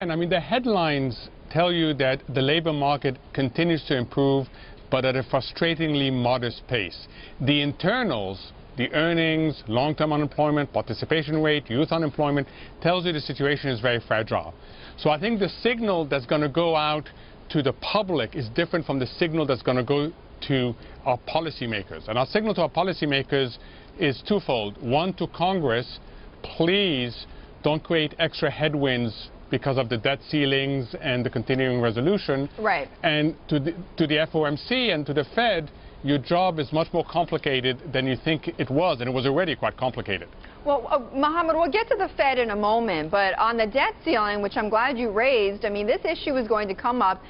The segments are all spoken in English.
And I mean, the headlines tell you that the labor market continues to improve, but at a frustratingly modest pace. The internals, the earnings, long-term unemployment, participation rate, youth unemployment, tells you the situation is very fragile. So I think the signal that's going to go out to the public is different from the signal that's going to go to our policymakers. And our signal to our policymakers is twofold. One, to Congress, please don't create extra headwinds because of the debt ceilings and the continuing resolution. Right. And to the FOMC and to the Fed, your job is much more complicated than you think it was, and it was already quite complicated. Well, Mohammed, we'll get to the Fed in a moment, but on the debt ceiling, which I'm glad you raised, I mean, this issue is going to come up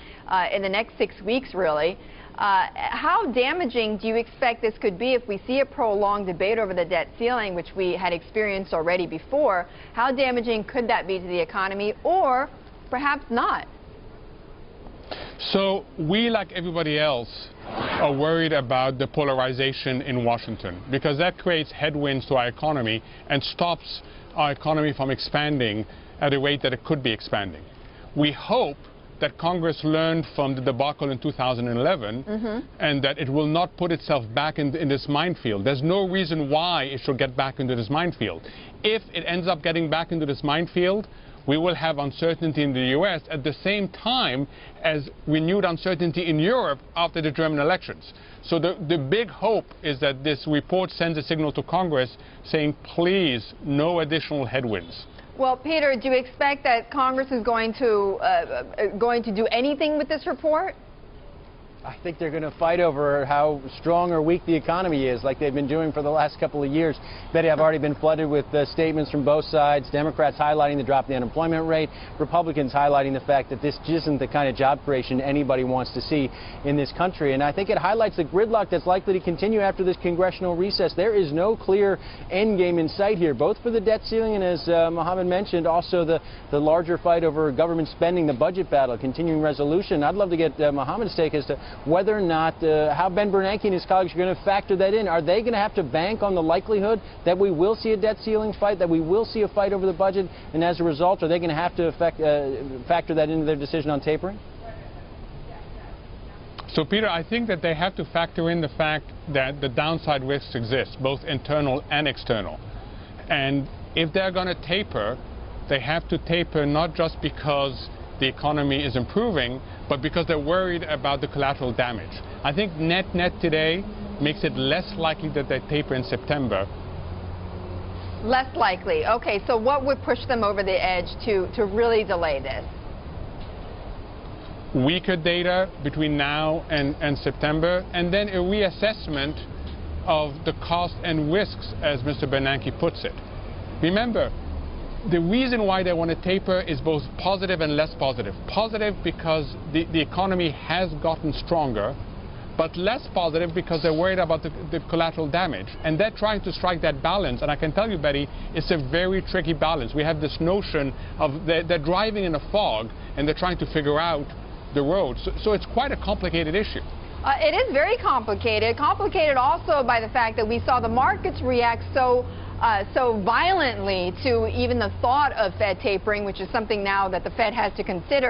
in the next 6 weeks, really. How damaging do you expect this could be if we see a prolonged debate over the debt ceiling, which we had experienced already before? How damaging could that be to the economy, or perhaps not? So we, like everybody else, are worried about the polarization in Washington, because that creates headwinds to our economy and stops our economy from expanding at a rate that it could be expanding. We hope that Congress learned from the debacle in 2011 and that it will not put itself back in this minefield. There's no reason why it should get back into this minefield. If it ends up getting back into this minefield, we will have uncertainty in the U.S. at the same time as renewed uncertainty in Europe after the German elections. So the big hope is that this report sends a signal to Congress saying, please, no additional headwinds. Well, Peter, do you expect that Congress is going to do anything with this report? I think they're going to fight over how strong or weak the economy is, like they've been doing for the last couple of years. Betty, I've already been flooded with statements from both sides. Democrats highlighting the drop in the unemployment rate, Republicans highlighting the fact that this isn't the kind of job creation anybody wants to see in this country. And I think it highlights the gridlock that's likely to continue after this congressional recess. There is no clear end game in sight here, both for the debt ceiling and, as Mohammed mentioned, also the larger fight over government spending, the budget battle, continuing resolution. I'd love to get Mohammed's take as to whether or not, how Ben Bernanke and his colleagues are going to factor that in. Are they going to have to bank on the likelihood that we will see a debt ceiling fight, that we will see a fight over the budget, and as a result, are they going to have to factor that into their decision on tapering? So, Peter, I think that they have to factor in the fact that the downside risks exist, both internal and external. And if they're going to taper, they have to taper not just because the economy is improving, but because they're worried about the collateral damage. I think net-net today makes it less likely that they taper in September. Less likely. Okay, so what would push them over the edge to really delay this? Weaker data between now and September, and then a reassessment of the cost and risks, as Mr. Bernanke puts it. Remember, the reason why they want to taper is both positive and less positive. Positive because the economy has gotten stronger, but less positive because they're worried about the collateral damage. And they're trying to strike that balance. And I can tell you, Betty, it's a very tricky balance. We have this notion of they're driving in a fog and they're trying to figure out the road. So it's quite a complicated issue. It is very complicated. Complicated also by the fact that we saw the markets react so violently to even the thought of Fed tapering, which is something now that the Fed has to consider.